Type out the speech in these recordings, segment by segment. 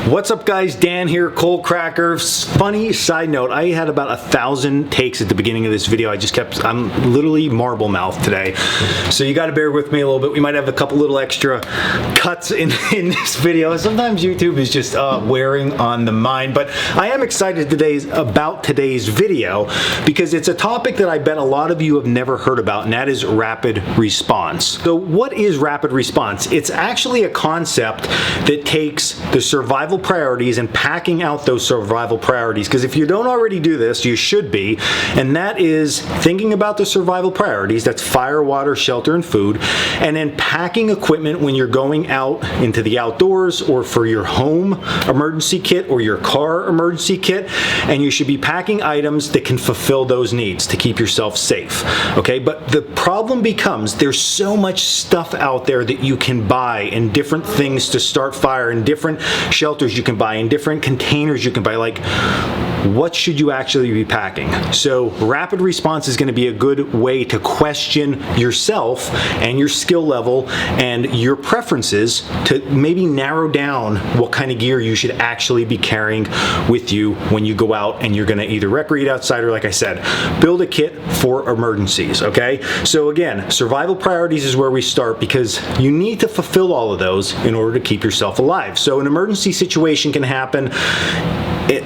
What's up guys, Dan here, Coalcracker. Funny side note, I had about 1,000 takes at the beginning of this video. I'm literally marble mouth today. So you gotta bear with me a little bit. We might have a couple little extra cuts in this video. Sometimes YouTube is just wearing on the mind, but I am excited about today's video because it's a topic that I bet a lot of you have never heard about, and that is rapid response. So what is rapid response? It's actually a concept that takes the survival priorities and packing out those survival priorities, because if you don't already do this, you should be, and that is thinking about the survival priorities. That's fire, water, shelter, and food, and then packing equipment when you're going out into the outdoors or for your home emergency kit or your car emergency kit, and you should be packing items that can fulfill those needs to keep yourself safe. Okay, but the problem becomes there's so much stuff out there that you can buy and different things to start fire and different shelters you can buy and different containers you can buy. Like, what should you actually be packing? So rapid response is going to be a good way to question yourself and your skill level and your preferences to maybe narrow down what kind of gear you should actually be carrying with you when you go out and you're going to either recreate outside or, like I said, build a kit for emergencies. Okay, so again, survival priorities is where we start because you need to fulfill all of those in order to keep yourself alive. So an emergency situation can happen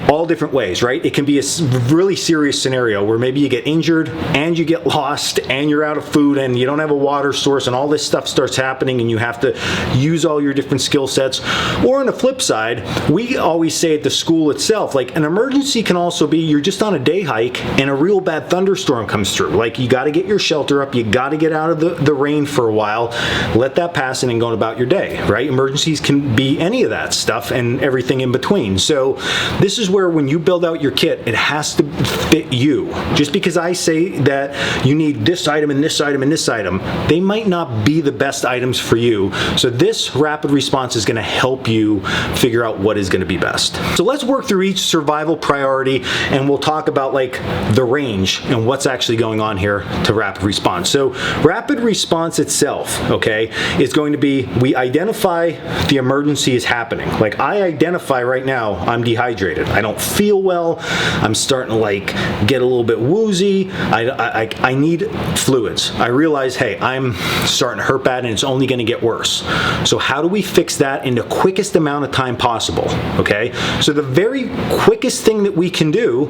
all different ways, right? It can be a really serious scenario where maybe you get injured and you get lost and you're out of food and you don't have a water source and all this stuff starts happening and you have to use all your different skill sets. Or on the flip side, we always say at the school itself, like, an emergency can also be you're just on a day hike and a real bad thunderstorm comes through. Like, you got to get your shelter up, you got to get out of the rain for a while, let that pass, and then going about your day, right? Emergencies can be any of that stuff and everything in between. So this is where when you build out your kit, it has to fit you. Just because I say that you need this item and this item and this item, they might not be the best items for you. So this rapid response is going to help you figure out what is going to be best. So let's work through each survival priority and we'll talk about like the range and what's actually going on here to rapid response. So rapid response itself, okay, is going to be, we identify the emergency is happening. Like, I identify right now I'm dehydrated. I don't feel well. I'm starting to like get a little bit woozy. I need fluids. I realize, hey, I'm starting to hurt bad and it's only going to get worse. So how do we fix that in the quickest amount of time possible? Okay, so the very quickest thing that we can do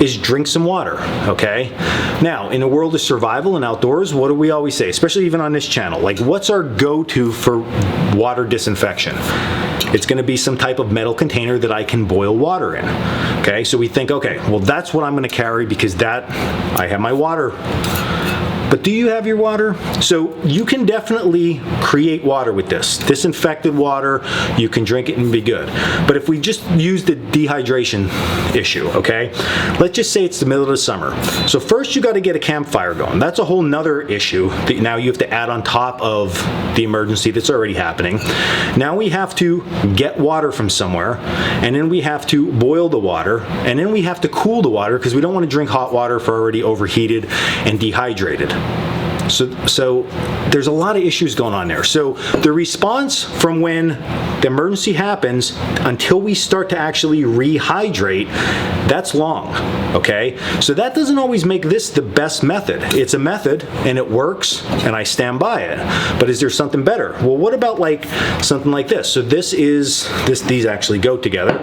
is drink some water. Okay, now in the world of survival and outdoors, what do we always say, especially even on this channel? Like, what's our go-to for water disinfection? It's going to be some type of metal container that I can boil water in. Okay, so we think, okay, well, that's what I'm going to carry because I have my water. But do you have your water? So you can definitely create water with this. Disinfected water, you can drink it and be good. But if we just use the dehydration issue, okay? Let's just say it's the middle of the summer. So first you got to get a campfire going. That's a whole nother issue that now you have to add on top of the emergency that's already happening. Now we have to get water from somewhere, and then we have to boil the water, and then we have to cool the water because we don't want to drink hot water if we're already overheated and dehydrated. So there's a lot of issues going on there. So the response from when the emergency happens until we start to actually rehydrate, that's long, okay? So that doesn't always make this the best method. It's a method and it works and I stand by it. But is there something better? Well, what about like something like this? So these actually go together.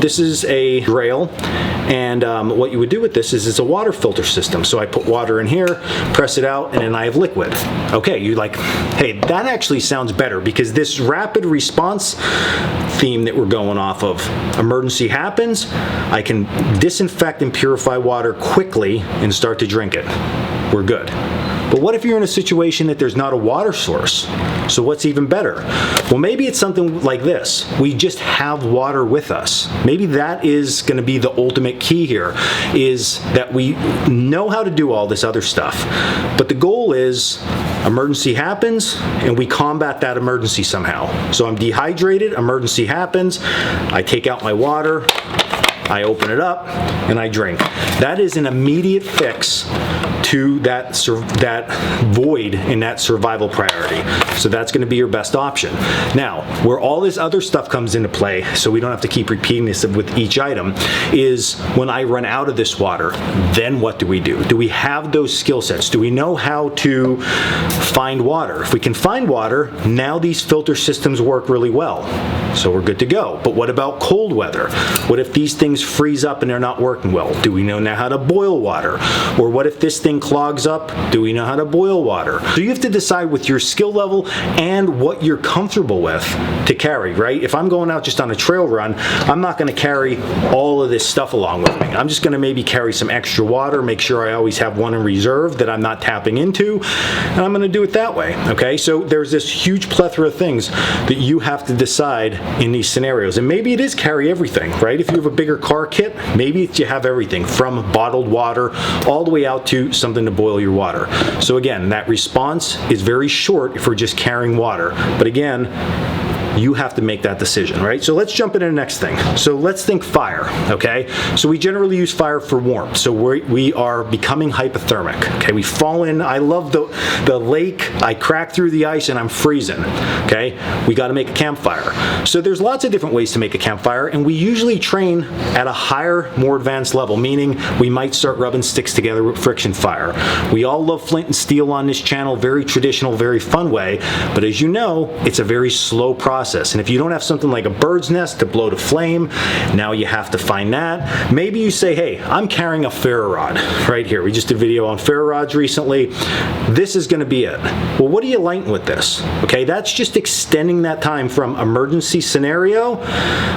This is a rail, and what you would do with this is it's a water filter system. So I put water in here, press it out, and then I have liquid. Okay, you're like, hey, that actually sounds better because this rapid response theme that we're going off of, emergency happens, I can disinfect and purify water quickly and start to drink it. We're good. But what if you're in a situation that there's not a water source? So what's even better? Well, maybe it's something like this. We just have water with us. Maybe that is going to be the ultimate key here, is that we know how to do all this other stuff. But the goal is emergency happens and we combat that emergency somehow. So I'm dehydrated, emergency happens, I take out my water, I open it up and I drink. That is an immediate fix to that void in that survival priority. So that's going to be your best option. Now, where all this other stuff comes into play, so we don't have to keep repeating this with each item, is when I run out of this water, then what do we do? Do we have those skill sets? Do we know how to find water? If we can find water, now these filter systems work really well. So we're good to go. But what about cold weather? What if these things freeze up and they're not working well? Do we know now how to boil water? Or what if this thing clogs up? Do we know how to boil water? So you have to decide with your skill level and what you're comfortable with to carry, right? If I'm going out just on a trail run, I'm not going to carry all of this stuff along with me. I'm just going to maybe carry some extra water, make sure I always have one in reserve that I'm not tapping into, and I'm going to do it that way, okay? So there's this huge plethora of things that you have to decide in these scenarios. And maybe it is carry everything, right? If you have a bigger car kit, maybe it's you have everything from bottled water all the way out to something to boil your water. So again, that response is very short if we're just carrying water. But again, you have to make that decision, right? So let's jump into the next thing. So let's think fire, okay? So we generally use fire for warmth. So we are becoming hypothermic, okay? We fall in, I love the lake, I crack through the ice and I'm freezing, okay? We gotta make a campfire. So there's lots of different ways to make a campfire, and we usually train at a higher, more advanced level, meaning we might start rubbing sticks together with friction fire. We all love flint and steel on this channel, very traditional, very fun way, but as you know, it's a very slow process. And if you don't have something like a bird's nest to blow to flame, now you have to find that. Maybe you say, hey, I'm carrying a ferro rod right here. We just did a video on ferro rods recently. This is going to be it. Well, what are you lighting with this? Okay, that's just extending that time from emergency scenario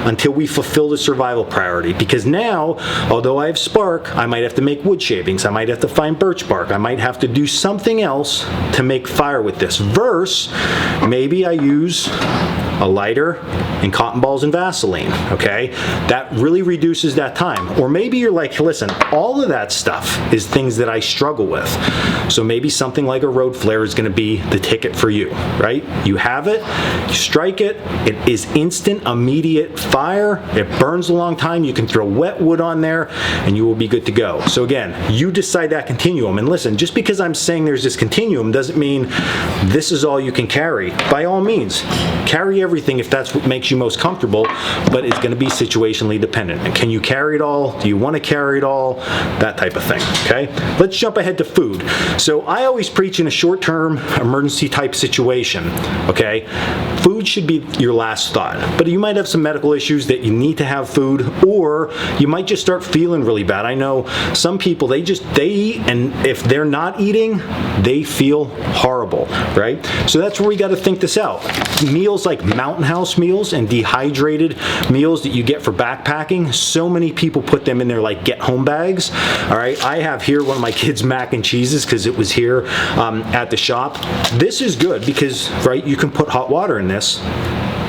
until we fulfill the survival priority. Because now, although I have spark, I might have to make wood shavings. I might have to find birch bark. I might have to do something else to make fire with this. Versus, maybe I use a lighter and cotton balls and Vaseline, okay? That really reduces that time. Or maybe you're like, listen, all of that stuff is things that I struggle with. So maybe something like a road flare is gonna be the ticket for you, right? You have it, you strike it, it is instant, immediate fire, it burns a long time, you can throw wet wood on there, and you will be good to go. So again, you decide that continuum. And listen, just because I'm saying there's this continuum doesn't mean this is all you can carry. By all means, carry everything if that's what makes you most comfortable, but it's going to be situationally dependent. And can you carry it all? Do you want to carry it all? That type of thing, okay? Let's jump ahead to food. So I always preach in a short-term emergency type situation, okay? Food should be your last thought, but you might have some medical issues that you need to have food, or you might just start feeling really bad. I know some people, they eat, and if they're not eating, they feel horrible, right? So that's where we got to think this out. Meals like Mountain House meals and dehydrated meals that you get for backpacking, so many people put them in their like get home bags. All right, I have here one of my kids' mac and cheeses because it was here at the shop. This is good because, right, you can put hot water in this.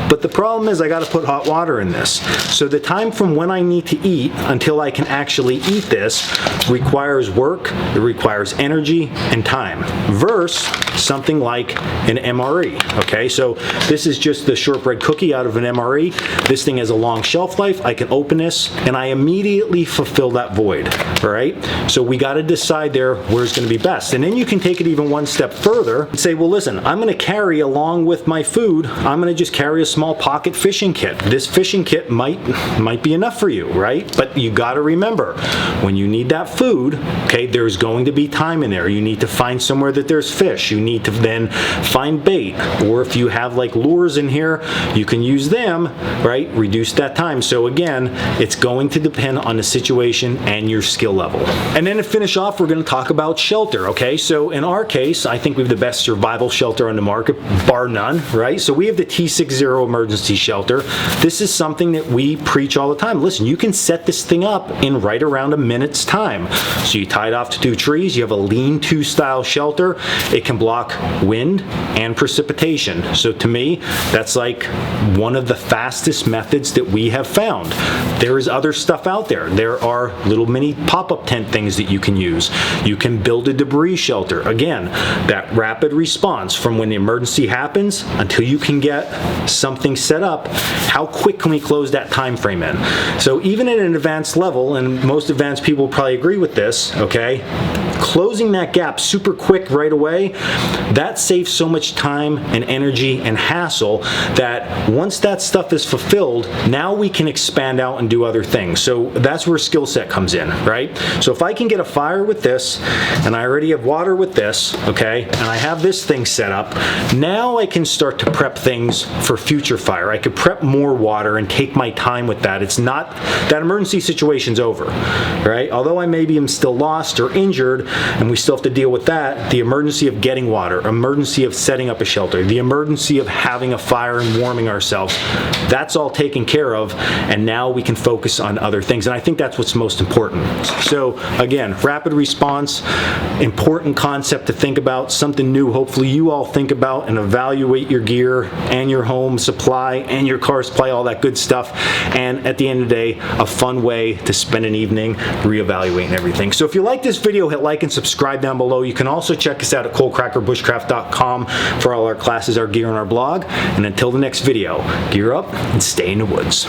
But the problem is I got to put hot water in this. So the time from when I need to eat until I can actually eat this requires work, it requires energy and time. Versus something like an MRE, okay? So this is just the shortbread cookie out of an MRE. This thing has a long shelf life. I can open this and I immediately fulfill that void, all right? So we got to decide there where's going to be best. And then you can take it even one step further and say, well, listen, I'm going to carry along with my food, I'm going to just carry a small pocket fishing kit. This fishing kit might be enough for you, right? But you got to remember, when you need that food, okay, there's going to be time in there. You need to find somewhere that there's fish. You need to then find bait, or if you have like lures in here, you can use them, right? Reduce that time. So again, it's going to depend on the situation and your skill level. And then to finish off, we're going to talk about shelter, okay? So in our case, I think we have the best survival shelter on the market, bar none, right? So we have the T60 emergency shelter. This is something that we preach all the time. Listen, you can set this thing up in right around a minute's time. So you tie it off to 2 trees, you have a lean-to style shelter. It can block wind and precipitation. So to me, that's like one of the fastest methods that we have found. There is other stuff out there. There are little mini pop-up tent things that you can use. You can build a debris shelter. Again, that rapid response from when the emergency happens until you can get something something set up, how quick can we close that time frame in? So even at an advanced level, and most advanced people probably agree with this, okay, closing that gap super quick right away, that saves so much time and energy and hassle that once that stuff is fulfilled, now we can expand out and do other things. So that's where skill set comes in, right? So if I can get a fire with this, and I already have water with this, okay, and I have this thing set up, now I can start to prep things for future fire. I could prep more water and take my time with that. It's not, that emergency situation's over, right? Although I maybe am still lost or injured, and we still have to deal with that, the emergency of getting water, emergency of setting up a shelter, the emergency of having a fire and warming ourselves, that's all taken care of, and now we can focus on other things, and I think that's what's most important. So again, rapid response, important concept to think about, something new hopefully you all think about and evaluate your gear and your home supply and your car supply, all that good stuff, and at the end of the day, a fun way to spend an evening reevaluating everything. So if you like this video, hit like and subscribe down below. You can also check us out at Coalcracker, for all our classes, our gear, and our blog. And until the next video, gear up and stay in the woods.